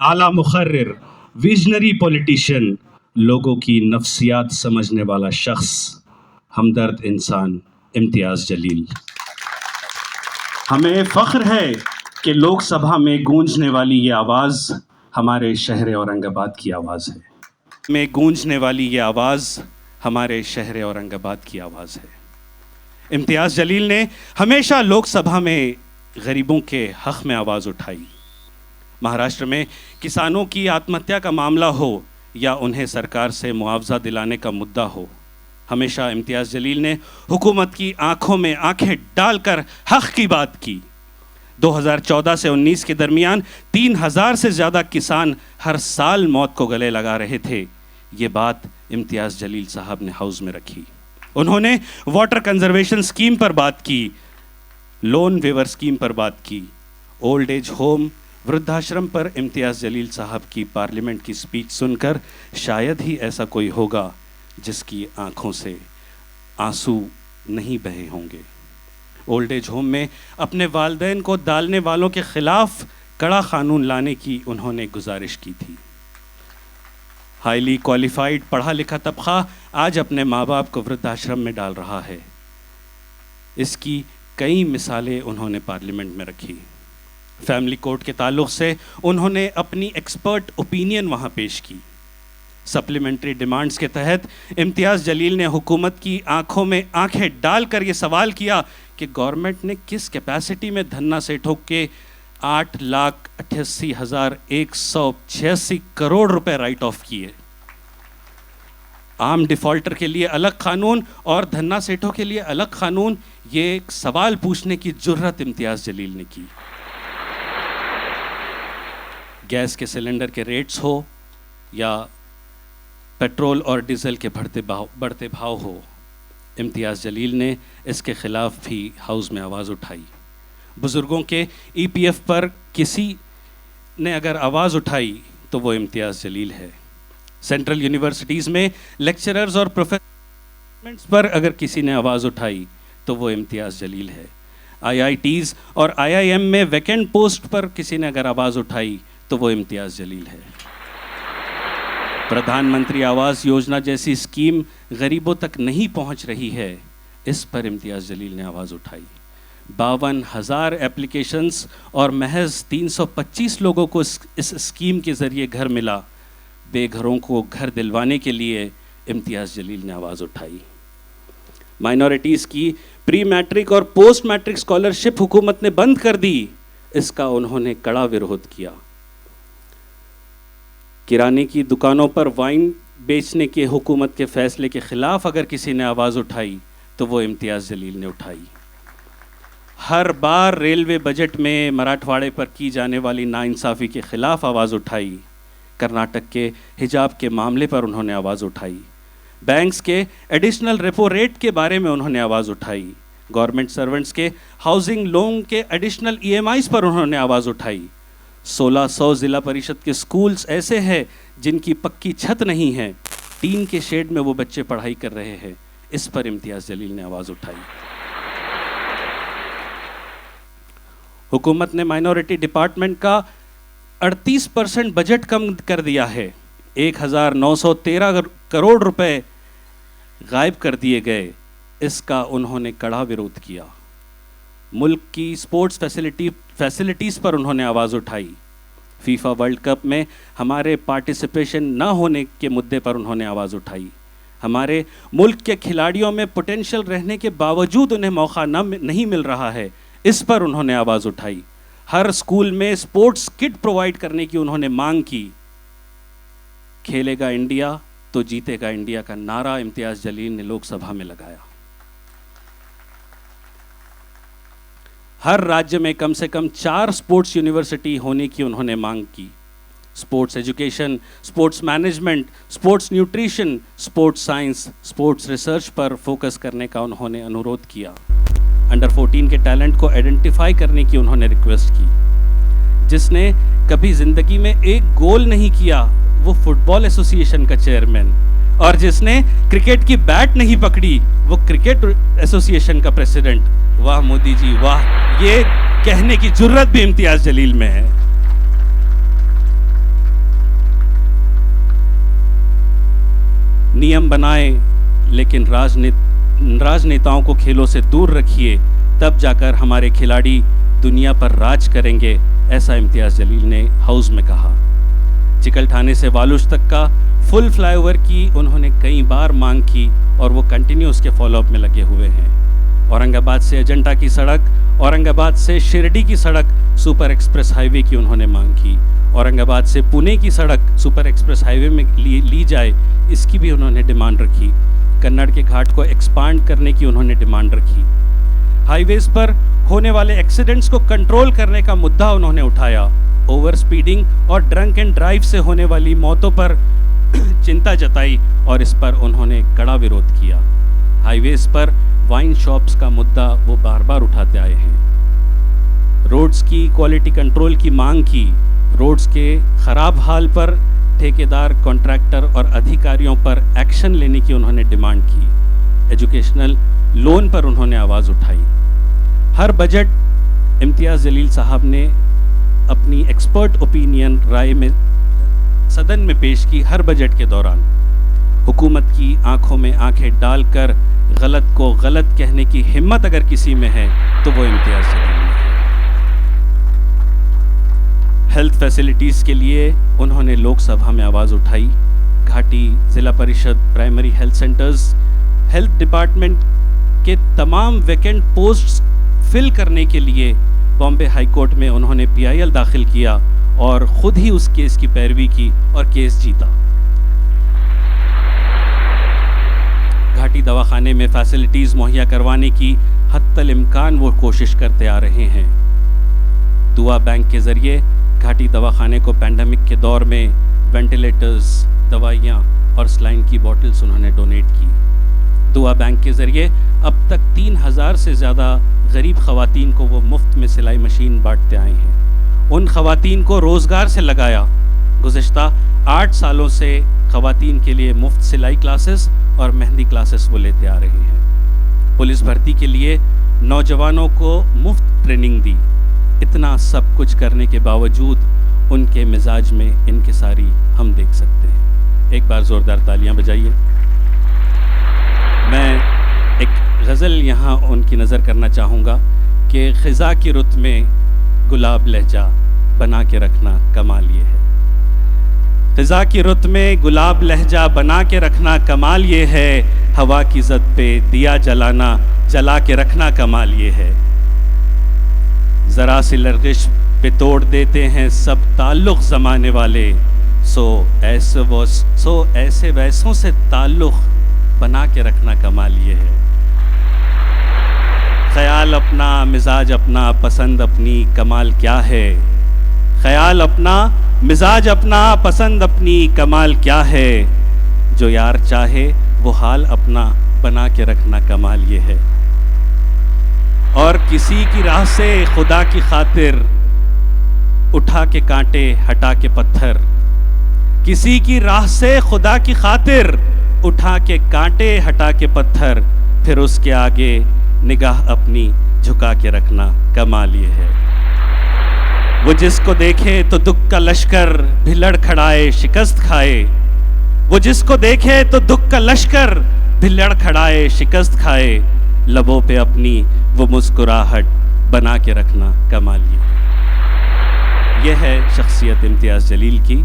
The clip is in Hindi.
आला मुखर्रिर, विजनरी पॉलिटिशियन, लोगों की नफ्सियात समझने वाला शख्स, हमदर्द इंसान इम्तियाज़ जलील। हमें फ़ख्र है कि लोकसभा में गूंजने वाली ये आवाज़ हमारे शहर औरंगाबाद की आवाज़ है। में गूंजने वाली ये आवाज़ हमारे शहर औरंगाबाद की आवाज़ है। इम्तियाज़ जलील ने हमेशा लोकसभा में गरीबों के हक़ में आवाज़ उठाई। महाराष्ट्र में किसानों की आत्महत्या का मामला हो या उन्हें सरकार से मुआवजा दिलाने का मुद्दा हो, हमेशा इम्तियाज़ जलील ने हुकूमत की आंखों में आंखें डालकर हक़ की बात की। 2014 से 19 के दरमियान 3000 से ज़्यादा किसान हर साल मौत को गले लगा रहे थे। ये बात इम्तियाज़ जलील साहब ने हाउस में रखी। उन्होंने वाटर कंजर्वेशन स्कीम पर बात की, लोन वेवर स्कीम पर बात की, ओल्ड एज होम वृद्धाश्रम पर इम्तियाज़ जलील साहब की पार्लियामेंट की स्पीच सुनकर शायद ही ऐसा कोई होगा जिसकी आंखों से आंसू नहीं बहे होंगे। ओल्ड एज होम में अपने वालिदैन को डालने वालों के खिलाफ कड़ा कानून लाने की उन्होंने गुजारिश की थी। हाईली क्वालिफाइड पढ़ा लिखा तबका आज अपने माँ बाप को वृद्धाश्रम में डाल रहा है। इसकी कई मिसालें उन्होंने पार्लियामेंट में रखी। फैमिली कोर्ट के ताल्लुक़ से उन्होंने अपनी एक्सपर्ट ओपिनियन वहाँ पेश की। सप्लीमेंट्री डिमांड्स के तहत इम्तियाज़ जलील ने हुकूमत की आंखों में आंखें डालकर ये सवाल किया कि गवर्नमेंट ने किस कैपेसिटी में धन्ना सेठों के 8,88,186 करोड़ रुपए राइट ऑफ किए। आम डिफ़ॉल्टर के लिए अलग कानून और धन्ना सेठों के लिए अलग कानून, ये सवाल पूछने की जुर्रत इम्तियाज़ जलील ने की। गैस के सिलेंडर के रेट्स हो या पेट्रोल और डीजल के बढ़ते भाव हो, इम्तियाज़ जलील ने इसके ख़िलाफ़ भी हाउस में आवाज़ उठाई। बुज़ुर्गों के EPF पर किसी ने अगर आवाज़ उठाई तो वो इम्तियाज़ जलील है। सेंट्रल यूनिवर्सिटीज़ में लेक्चरर्स और प्रोफेसर्स पर अगर किसी ने आवाज़ उठाई तो वो इम्तियाज़ जलील है। IITs और IIM में वैकेंट पोस्ट पर किसी ने अगर आवाज़ उठाई तो वो इम्तियाज़ जलील है। प्रधानमंत्री आवास योजना जैसी स्कीम गरीबों तक नहीं पहुंच रही है, इस पर इम्तियाज़ जलील ने आवाज़ उठाई। 52,000 एप्लीकेशंस और महज 325 लोगों को इस स्कीम के ज़रिए घर मिला। बेघरों को घर दिलवाने के लिए इम्तियाज़ जलील ने आवाज़ उठाई। माइनॉरिटीज़ की प्री मैट्रिक और पोस्ट मैट्रिक स्कॉलरशिप हुकूमत ने बंद कर दी, इसका उन्होंने कड़ा विरोध किया। किराने की दुकानों पर वाइन बेचने के हुकूमत के फ़ैसले के ख़िलाफ़ अगर किसी ने आवाज़ उठाई तो वो इम्तियाज़ जलील ने उठाई। हर बार रेलवे बजट में मराठवाड़े पर की जाने वाली नाइंसाफ़ी के ख़िलाफ़ आवाज़ उठाई। कर्नाटक के हिजाब के मामले पर उन्होंने आवाज़ उठाई। बैंक्स के एडिशनल रेपो रेट के बारे में उन्होंने आवाज़ उठाई। गवर्नमेंट सर्वेंट्स के हाउसिंग लोन के एडिशनल EMIs पर उन्होंने आवाज़ उठाई। 1600 ज़िला परिषद के स्कूल्स ऐसे हैं जिनकी पक्की छत नहीं है, टीन के शेड में वो बच्चे पढ़ाई कर रहे हैं, इस पर इम्तियाज़ जलील ने आवाज़ उठाई। हुकूमत ने माइनॉरिटी डिपार्टमेंट का 38% बजट कम कर दिया है। 1913 करोड़ रुपए गायब कर दिए गए, इसका उन्होंने कड़ा विरोध किया। मुल्क की स्पोर्ट्स फैसिलिटीज़ पर उन्होंने आवाज़ उठाई। फीफा वर्ल्ड कप में हमारे पार्टिसिपेशन न होने के मुद्दे पर उन्होंने आवाज़ उठाई। हमारे मुल्क के खिलाड़ियों में पोटेंशियल रहने के बावजूद उन्हें मौका नहीं मिल रहा है, इस पर उन्होंने आवाज़ उठाई। हर स्कूल में स्पोर्ट्स किट प्रोवाइड करने की उन्होंने मांग की। खेलेगा इंडिया तो जीतेगा इंडिया का नारा इम्तियाज़ जलील ने लोकसभा में लगाया। हर राज्य में कम से कम 4 स्पोर्ट्स यूनिवर्सिटी होने की उन्होंने मांग की। Sports education, sports management, sports nutrition, sports science, sports research पर फोकस करने का उन्होंने अनुरोध किया। अंडर 14 के टैलेंट को आइडेंटिफाई करने की उन्होंने रिक्वेस्ट की। जिसने कभी ज़िंदगी में एक गोल नहीं किया वो फुटबॉल एसोसिएशन का चेयरमैन, और जिसने क्रिकेट की बैट नहीं पकड़ी वो क्रिकेट एसोसिएशन का प्रेसिडेंट। वाह मोदी जी वाह, ये कहने की जुर्रत भी इम्तियाज़ जलील में है। नियम बनाएं, लेकिन राजनेताओं को खेलों से दूर रखिए, तब जाकर हमारे खिलाड़ी दुनिया पर राज करेंगे, ऐसा इम्तियाज़ जलील ने हाउस में कहा। चिकलठाने से वालुज तक का फुल फ्लाईओवर की उन्होंने कई बार मांग की और वो कंटिन्यू उसके फॉलोअप में लगे हुए हैं। औरंगाबाद से अजंता की सड़क, औरंगाबाद से शिरडी की सड़क सुपर एक्सप्रेस हाईवे की उन्होंने मांग की। औरंगाबाद से पुणे की सड़क सुपर एक्सप्रेस हाईवे में ली जाए, इसकी भी उन्होंने डिमांड रखी। कन्नड़ के घाट को एक्सपांड करने की उन्होंने डिमांड रखी। हाईवेज पर होने वाले एक्सीडेंट्स को कंट्रोल करने का मुद्दा उन्होंने उठाया। ओवर स्पीडिंग और ड्रंक एंड ड्राइव से होने वाली मौतों पर चिंता जताई और इस पर उन्होंने कड़ा विरोध किया। हाईवेज पर वाइन शॉप्स का मुद्दा वो बार बार उठाते आए हैं। रोड्स की क्वालिटी कंट्रोल की मांग की। रोड्स के खराब हाल पर ठेकेदार, कॉन्ट्रैक्टर और अधिकारियों पर एक्शन लेने की उन्होंने डिमांड की। एजुकेशनल लोन पर उन्होंने आवाज़ उठाई। हर बजट इम्तियाज़ जलील साहब ने अपनी एक्सपर्ट ओपिनियन राय में सदन में पेश की। हर बजट के दौरान हुकूमत की आंखों में आंखें डालकर गलत को गलत कहने की हिम्मत अगर किसी में है तो वो इम्तियाज़ जलील में है। हेल्थ फैसिलिटीज़ के लिए उन्होंने लोकसभा में आवाज़ उठाई। घाटी जिला परिषद primary health centres, health department के तमाम वैकेंट पोस्ट्स फिल करने के लिए बॉम्बे हाई कोर्ट में उन्होंने PIL दाखिल किया और खुद ही उस केस की पैरवी की और केस जीता। घाटी दवाखाने में फैसिलिटीज़ मुहैया करवाने की हत्तल इम्कान वो कोशिश करते आ रहे हैं। दुआ बैंक के ज़रिए घाटी दवाखाने को पैंडेमिक के दौर में वेंटिलेटर्स, दवाइयाँ और सलाइन की बॉटल्स उन्होंने डोनेट की। दुआ बैंक के ज़रिए अब तक 3000 से ज़्यादा गरीब ख़वातीन को वो मुफ्त में सिलाई मशीन बांटते आए हैं। उन ख़वातीन को रोज़गार से लगाया। गुज़िश्ता 8 सालों से ख़वातीन के लिए मुफ्त सिलाई क्लासेस और मेहंदी क्लासेस वो लेते आ रहे हैं। पुलिस भर्ती के लिए नौजवानों को मुफ्त ट्रेनिंग दी। इतना सब कुछ करने के बावजूद उनके मिजाज में इनकिसारी हम देख सकते हैं। एक बार ज़ोरदार तालियां बजाइए। मैं एक गज़ल यहाँ उनकी नज़र करना चाहूँगा कि ख़िज़ा की रुत में गुलाब लहजा बना के रखना कमाल ये है। ख़िज़ा की रुत में गुलाब लहजा बना के रखना कमाल ये है। हवा की ज़द पे दिया जलाना जला के रखना कमाल ये है। ज़रा सी लर्गिश पे तोड़ देते हैं सब ताल्लुक़ ज़माने वाले। सो ऐसे वैसों से ताल्लुक़ बना के रखना कमाल ये है। ख्याल अपना, मिजाज अपना, पसंद अपनी, कमाल क्या है। ख्याल अपना, मिजाज अपना, पसंद अपनी, कमाल क्या है। जो यार चाहे वो हाल अपना बना के रखना कमाल ये है। और किसी की राह से खुदा की खातिर उठा के कांटे हटा के पत्थर। किसी की राह से खुदा की खातिर उठा के कांटे हटा के पत्थर, फिर उसके आगे निगाह अपनी झुका के रखना कमाल ये है। वो जिसको देखे तो दुख का लश्कर भी लड़ खड़ाए शिकस्त खाए। वो जिसको देखे तो दुख का लश्कर भी लड़ खड़ाए शिकस्त खाए। लबों पे अपनी वो मुस्कुराहट बना के रखना कमाल ये है। यह है शख्सियत इम्तियाज़ जलील की।